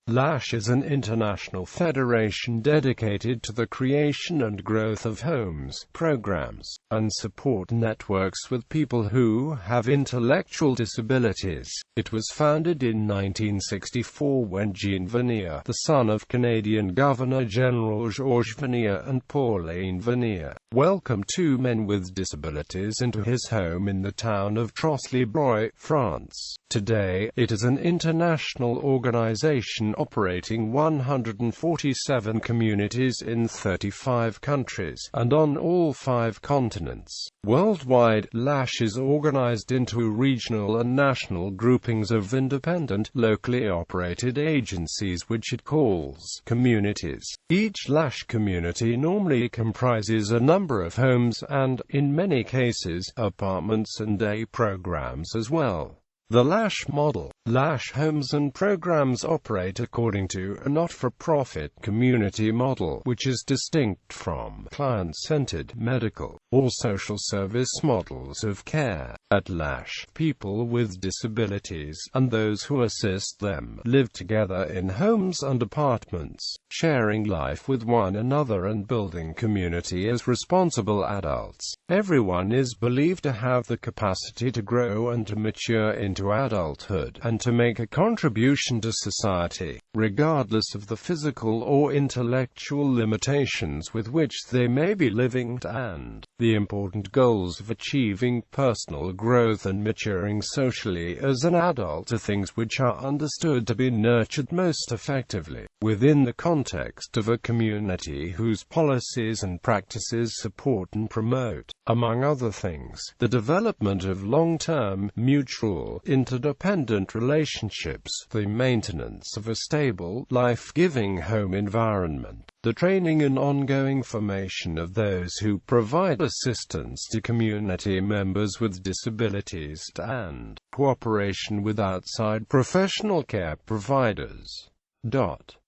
L'Arche is an international federation dedicated to the creation and growth of homes, programs, and support networks with people who have intellectual disabilities. It was founded in 1964 when Jean Vanier, the son of Canadian Governor-General Jean Vanier and Pauline Vanier, welcomed two men with disabilities into his home in the town of Trosly-Breuil, France. Today, it is an international organization operating 147 communities in 35 countries, and on all 5 continents. Worldwide, L'Arche is organized into regional and national groupings of independent, locally operated agencies which it calls communities. Each L'Arche community normally comprises a number of homes and, in many cases, apartments and day programs as well. The L'Arche model. L'Arche homes and programs operate according to a not-for-profit community model, which is distinct from client-centered medical or social service models of care. At L'Arche, people with disabilities, and those who assist them, live together in homes and apartments, sharing life with one another and building community as responsible adults. Everyone is believed to have the capacity to grow and to mature into adulthood, and to make a contribution to society, regardless of the physical or intellectual limitations with which they may be living, and the important goals of achieving personal growth and maturing socially as an adult are things which are understood to be nurtured most effectively within the context of a community whose policies and practices support and promote, among other things, the development of long-term, mutual, interdependent relationships, the maintenance of a stable, life-giving home environment, the training and ongoing formation of those who provide assistance to community members with disabilities, and cooperation with outside professional care providers.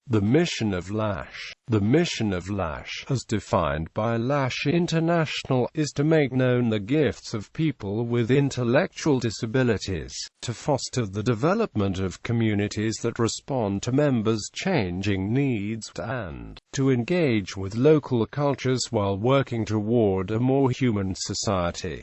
The mission of L'Arche. The mission of L'Arche, as defined by L'Arche International, is to make known the gifts of people with intellectual disabilities, to foster the development of communities that respond to members' changing needs, and to engage with local cultures while working toward a more human society.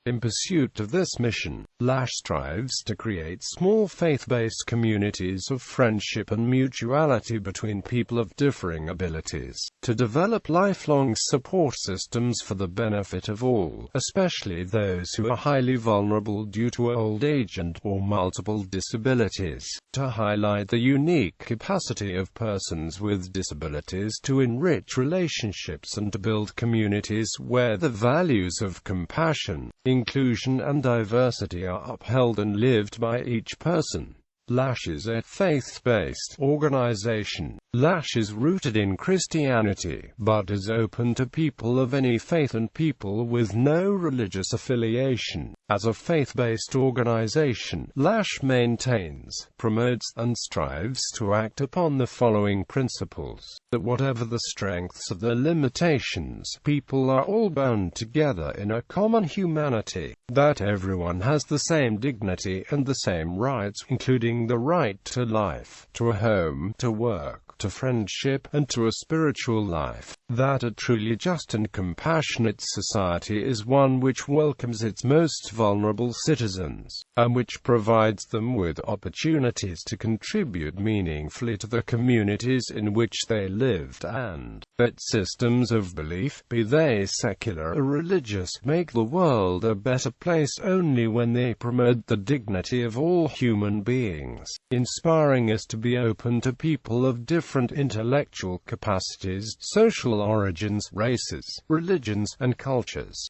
In pursuit of this mission, L'Arche strives to create small faith-based communities of friendship and mutuality between people of differing abilities, to develop lifelong support systems for the benefit of all, especially those who are highly vulnerable due to old age and/or multiple disabilities, to highlight the unique capacity of persons with disabilities to enrich relationships and to build communities where the values of compassion, inclusion and diversity are upheld and lived by each person. L'Arche is a faith-based organization. L'Arche is rooted in Christianity, but is open to people of any faith and people with no religious affiliation. As a faith-based organization, L'Arche maintains, promotes, and strives to act upon the following principles: that whatever the strengths of the limitations, people are all bound together in a common humanity, that everyone has the same dignity and the same rights, including the right to life, to a home, to work, to friendship, and to a spiritual life, that a truly just and compassionate society is one which welcomes its most vulnerable citizens, and which provides them with opportunities to contribute meaningfully to the communities in which they live, and that systems of belief, be they secular or religious, make the world a better place only when they promote the dignity of all human beings, inspiring us to be open to people of different intellectual capacities, social origins, races, religions, and cultures.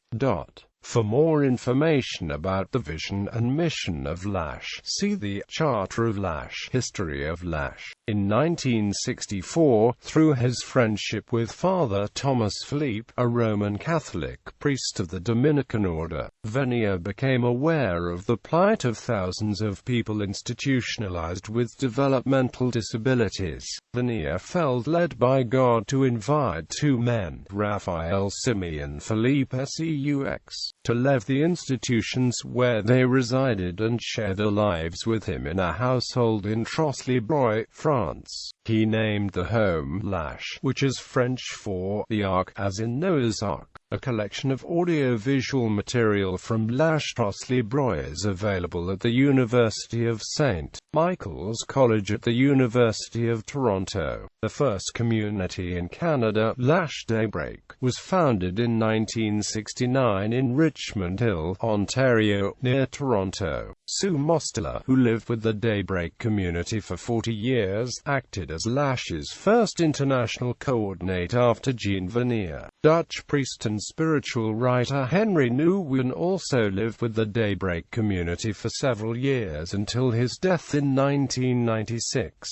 For more information about the vision and mission of L'Arche, see the Charter of L'Arche. History of L'Arche. In 1964, through his friendship with Father Thomas Philippe, a Roman Catholic priest of the Dominican order, Vanier became aware of the plight of thousands of people institutionalized with developmental disabilities. Vanier felt led by God to invite two men, Raphael Simeon Philippe Seux, to leave the institutions where they resided and share their lives with him in a household in Trosly-Breuil, France. France. He named the home L'Arche, which is French for the Ark, as in Noah's Ark. A collection of audio-visual material from L'Arche Trosly-Breuil is available at the University of St. Michael's College at the University of Toronto. The first community in Canada, L'Arche Daybreak, was founded in 1969 in Richmond Hill, Ontario, near Toronto. Sue Mostela, who lived with the Daybreak community for 40 years, acted as L'Arche's first international coordinator after Jean Vanier. Dutch priest and spiritual writer Henry Nouwen also lived with the Daybreak community for several years until his death in 1996.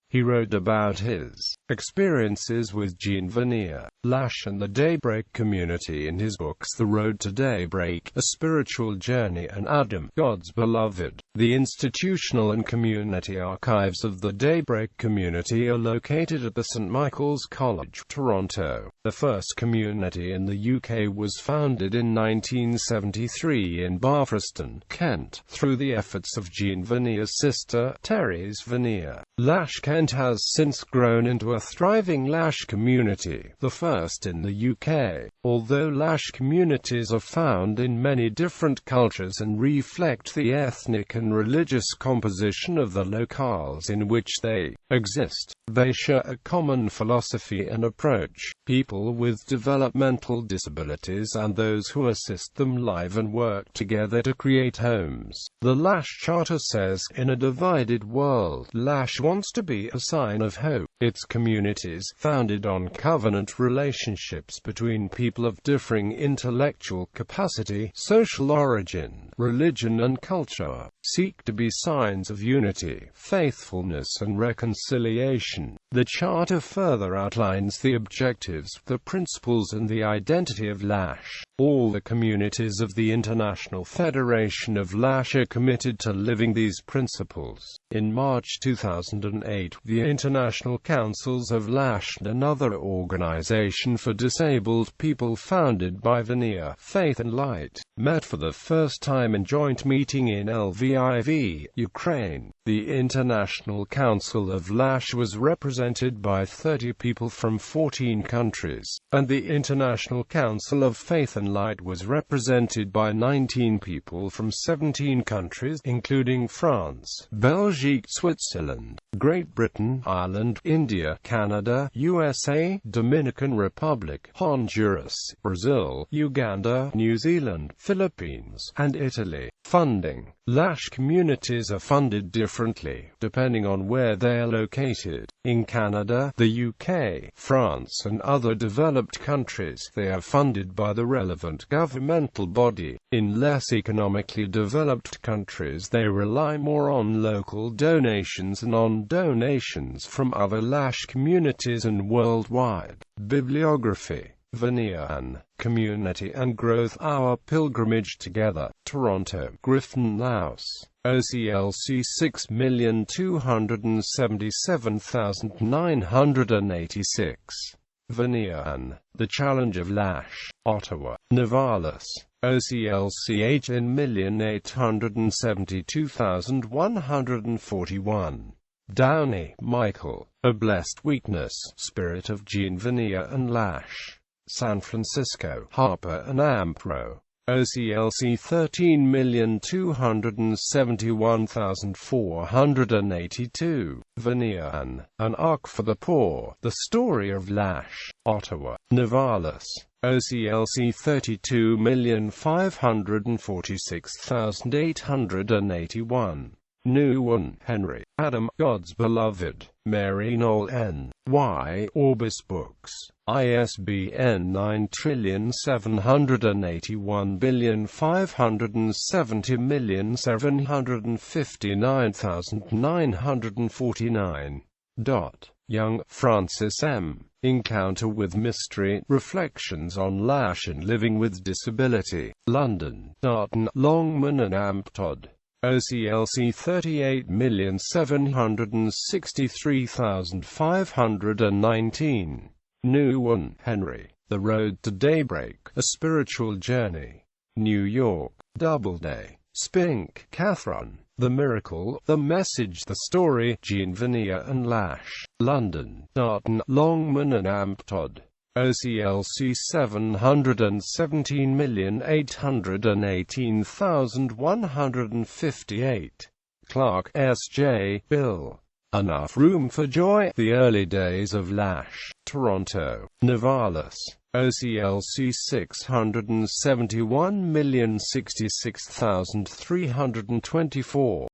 He wrote about his experiences with Jean Vanier, L'Arche and the Daybreak community in his books The Road to Daybreak, A Spiritual Journey, and Adam, God's Beloved. The institutional and community archives of the Daybreak community are located at the St. Michael's College, Toronto. The first community in the UK was founded in 1973 in Barfreston, Kent, through the efforts of Jean Vanier's sister, Therese Vanier. L'Arche Kent has since grown into a thriving L'Arche community, the first in the UK. Although L'Arche communities are found in many different cultures and reflect the ethnic and religious composition of the locales in which they exist, they share a common philosophy and approach. People with developmental disabilities and those who assist them live and work together to create homes. The L'Arche Charter says, in a divided world, L'Arche wants to be a sign of hope. Its communities, founded on covenant relationships between people of differing intellectual capacity, social origin, religion and culture, seek to be signs of unity, faithfulness and reconciliation. The Charter further outlines the objectives, the principles and the identity of L'Arche. All the communities of the International Federation of L'Arche are committed to living these principles. In March 2008, the International Councils of L'Arche, another organization for disabled people founded by Vanier, Faith and Light, met for the first time in joint meeting in Lviv, Ukraine. The International Council of L'Arche was represented by 30 people from 14 countries, and the International Council of Faith and Light was represented by 19 people from 17 countries, including France, Belgium, Switzerland, Great Britain, Ireland, India, Canada, USA, Dominican Republic, Honduras, Brazil, Uganda, New Zealand, Philippines, and Italy. Funding. L'Arche communities are funded differently, depending on where they are located. In Canada, the UK, France and other developed countries, they are funded by the relevant governmental body. In less economically developed countries, they rely more on local donations and on donations from other L'Arche communities and worldwide. Bibliography. Vanier, Anne. Community and Growth, Our Pilgrimage Together. Toronto, Griffin Laus. OCLC 6,277,986. Vanier, Anne. The Challenge of L'Arche. Ottawa, Nivalis. OCLC 18,872,141. Downey, Michael. A Blessed Weakness, Spirit of Jean Vanier and L'Arche. San Francisco, Harper and Ampro. OCLC 13,271,482. Vanier, Anne. An Ark for the Poor, The Story of L'Arche. Ottawa, Nivalis. OCLC 32,546,881. Nouwen, Henry. Adam, God's Beloved. Mary Noel N. Y. Orbis Books. ISBN 9781570,759,949. Young, Francis M. Encounter with Mystery, Reflections on L'Arche and Living with Disability. London, Darton, Longman and Amptod. OCLC 38,763,519. Nouwen, Henry. The Road to Daybreak, A Spiritual Journey. New York, Doubleday. Spink, Catherine. The Miracle, The Message, The Story, Jean Vanier and Lash, London, Darton, Longman and Amptod. OCLC 717,818,158. Clark, S.J., Bill. Enough Room for Joy, The Early Days of Lash, Toronto, Nivalis. OCLC 671,066,324.